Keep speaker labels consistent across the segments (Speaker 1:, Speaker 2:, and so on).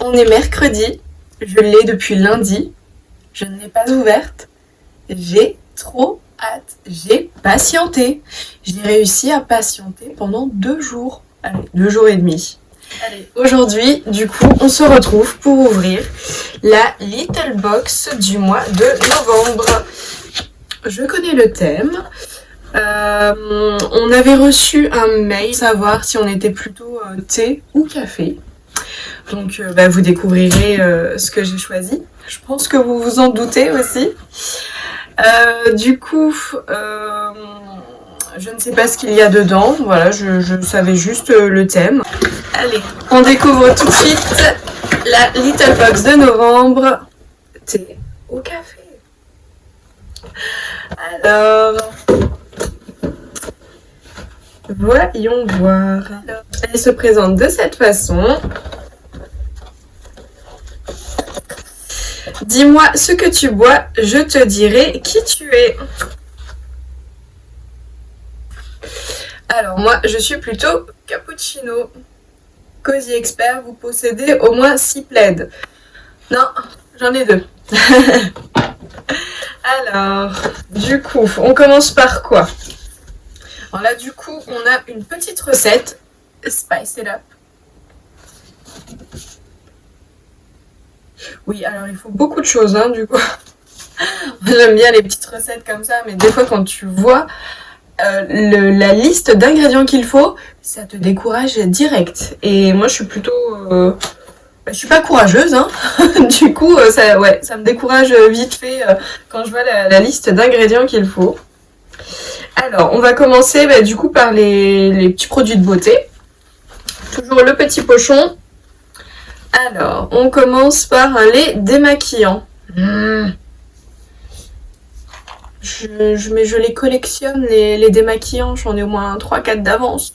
Speaker 1: On est mercredi, je l'ai depuis lundi, je ne l'ai pas ouverte, j'ai trop hâte, j'ai patienté. J'ai réussi à patienter pendant 2 jours, allez, 2 jours et demi. Allez, aujourd'hui, du coup, on se retrouve pour ouvrir la Little Box du mois de novembre. Je connais le thème. On avait reçu un mail pour savoir si on était plutôt thé ou café. Donc vous découvrirez ce que j'ai choisi. Je pense que vous vous en doutez aussi. Du coup, je ne sais pas ce qu'il y a dedans. Voilà, je savais juste le thème. Allez, on découvre tout de suite la Little Box de novembre. Thé ou café? Alors, voyons voir. Elle se présente de cette façon. Dis-moi ce que tu bois, je te dirai qui tu es. Alors moi, je suis plutôt cappuccino. Cozy Expert, vous possédez au moins 6 plaids. Non, j'en ai 2. Alors, du coup, on commence par quoi? Alors là, du coup, on a une petite recette. Spice it up. Oui, alors il faut beaucoup de choses, hein, du coup. J'aime bien les petites recettes comme ça, mais des fois, quand tu vois la liste d'ingrédients qu'il faut, ça te décourage direct. Et moi, je suis plutôt... je suis pas courageuse, hein. Du coup, ça me décourage vite fait quand je vois la liste d'ingrédients qu'il faut. Alors, on va commencer du coup par les petits produits de beauté. Toujours le petit pochon. Alors, on commence par un lait démaquillant. Je les collectionne, les démaquillants. J'en ai au moins 3-4 d'avance.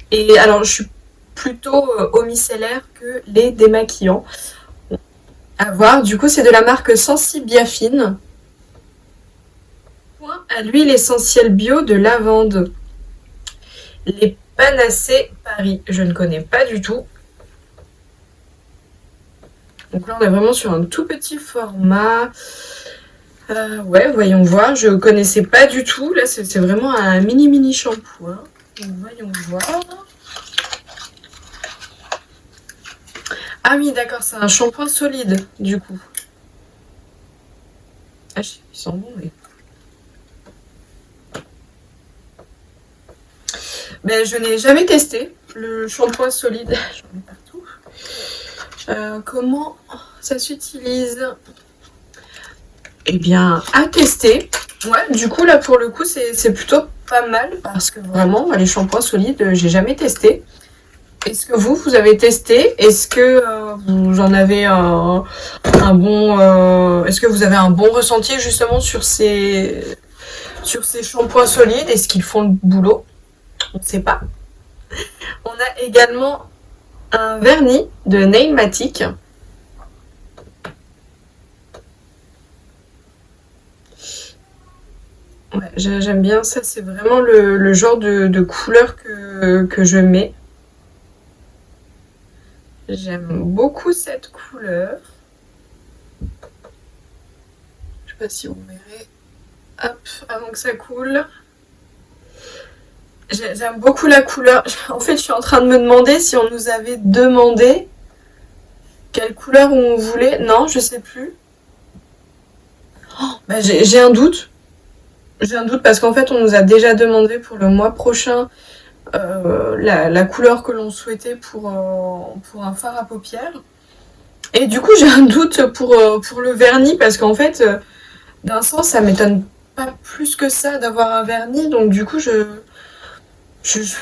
Speaker 1: Et alors, je suis plutôt eau micellaire que les démaquillants. À voir, du coup, c'est de la marque Sensi Biafine. Point à l'huile essentielle bio de lavande. Les Panacées Paris. Je ne connais pas du tout. Donc là, on est vraiment sur un tout petit format. Voyons voir. Je connaissais pas du tout. Là, c'est vraiment un mini shampoing. Hein. Donc, voyons voir. Ah oui, d'accord, c'est un shampoing solide, du coup. Ah, ils sont bons, mais... Mais je n'ai jamais testé le shampoing solide. J'en ai partout. Comment ça s'utilise? Eh bien, à tester. Ouais, du coup, là, pour le coup, c'est plutôt pas mal parce que vraiment, les shampoings solides, j'ai jamais testé. Est-ce que vous avez testé? Est-ce que vous en avez un bon... est-ce que vous avez un bon ressenti justement sur ces shampoings solides? Est-ce qu'ils font le boulot? On ne sait pas. On a également un vernis de Nailmatic. Ouais, j'aime bien ça, c'est vraiment le genre de couleur que je mets. J'aime beaucoup cette couleur. Je sais pas si vous verrez. Hop, avant que ça coule. J'aime beaucoup la couleur. En fait, je suis en train de me demander si on nous avait demandé quelle couleur on voulait. Non, je sais plus. Oh, j'ai un doute. J'ai un doute parce qu'en fait, on nous a déjà demandé pour le mois prochain la couleur que l'on souhaitait pour un fard à paupières. Et du coup, j'ai un doute pour le vernis parce qu'en fait, d'un sens, ça m'étonne pas plus que ça d'avoir un vernis. Donc du coup, je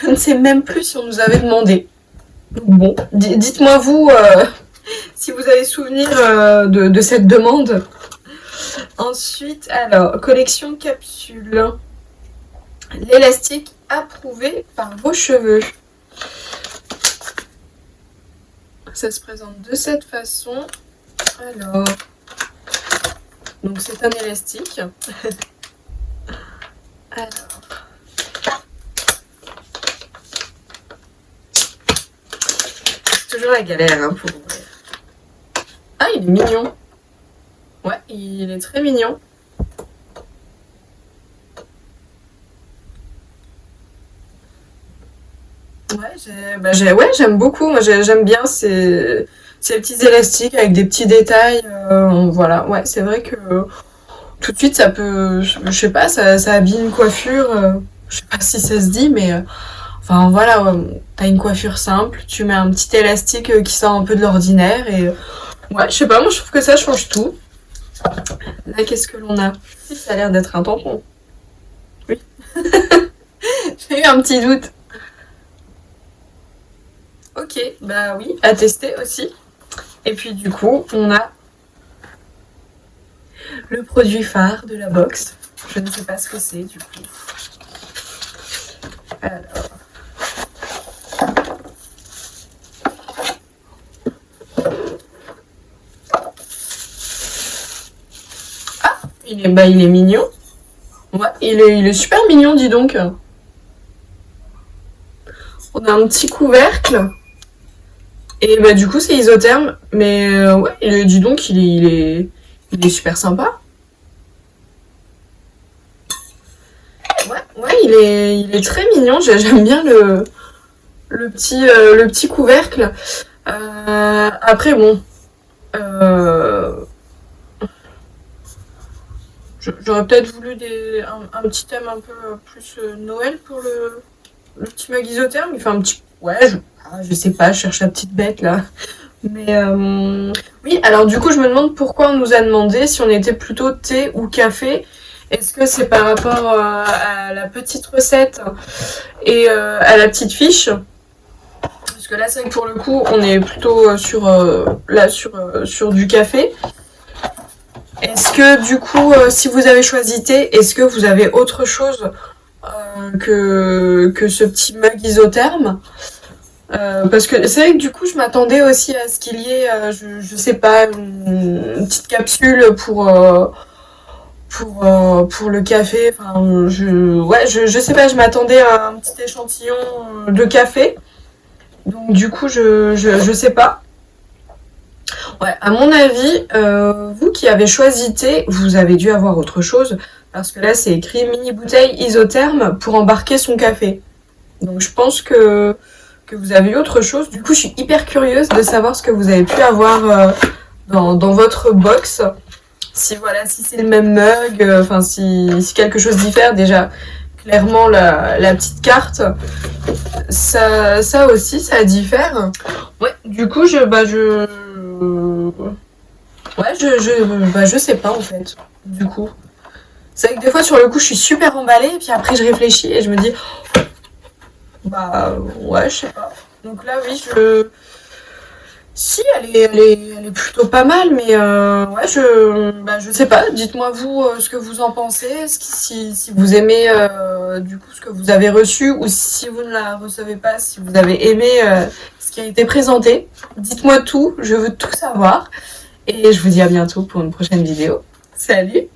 Speaker 1: ne sais même plus si on nous avait demandé. Bon, dites-moi vous si vous avez souvenir de cette demande. Ensuite, alors, collection capsule. L'élastique approuvé par vos cheveux. Ça se présente de cette façon. Alors, donc c'est un élastique. Alors, c'est toujours la galère pour ouvrir. il est mignon. Ouais, il est très mignon. Ouais, j'aime beaucoup. Moi, j'aime bien ces petits élastiques avec des petits détails. Voilà, ouais, c'est vrai que tout de suite, ça peut, je sais pas, ça habille une coiffure. Je sais pas si ça se dit, mais enfin voilà, ouais, t'as une coiffure simple, tu mets un petit élastique qui sort un peu de l'ordinaire et ouais, je sais pas, moi je trouve que ça change tout. Là, qu'est-ce que l'on a? Si, ça a l'air d'être un tampon. Oui, j'ai eu un petit doute. Ok, bah oui, à tester aussi. Et puis du coup, on a le produit phare de la box. Je ne sais pas ce que c'est du coup. Alors, il est mignon. Ouais, il est super mignon, dis donc. On a un petit couvercle. Et bah du coup, c'est isotherme. Mais ouais, dis donc, il est super sympa. Ouais, il est très mignon. J'aime bien le petit couvercle. Après, bon, euh, j'aurais peut-être voulu un petit thème un peu plus Noël pour le petit mug isotherme. Il fait un petit. Ouais, je sais pas, je cherche la petite bête là. Mais oui, alors du coup, je me demande pourquoi on nous a demandé si on était plutôt thé ou café. Est-ce que c'est par rapport à la petite recette et à la petite fiche? Parce que là, c'est vrai que pour le coup, on est plutôt sur du café. Est-ce que du coup, si vous avez choisi thé, est-ce que vous avez autre chose que ce petit mug isotherme? Parce que c'est vrai que du coup, je m'attendais aussi à ce qu'il y ait, je sais pas, une petite capsule pour le café. Enfin, ouais, je sais pas, je m'attendais à un petit échantillon de café. Donc du coup, je sais pas. Ouais, à mon avis, vous qui avez choisi thé, vous avez dû avoir autre chose. Parce que là, c'est écrit mini bouteille isotherme pour embarquer son café. Donc je pense que vous avez eu autre chose. Du coup, je suis hyper curieuse de savoir ce que vous avez pu avoir dans votre box. Si voilà, si c'est le même mug, enfin si quelque chose diffère, déjà clairement la petite carte, ça aussi, ça diffère. Ouais, du coup, ouais, je sais pas en fait. Du coup, c'est vrai que des fois sur le coup, je suis super emballée, et puis après je réfléchis et je me dis, bah ouais, je sais pas. Donc là, oui, si, elle est plutôt pas mal, mais ouais, je sais pas. Dites-moi vous ce que vous en pensez, si vous aimez du coup ce que vous avez reçu, ou si vous ne la recevez pas, si vous avez aimé ce qui a été présenté. Dites-moi tout, je veux tout savoir. Et je vous dis à bientôt pour une prochaine vidéo. Salut!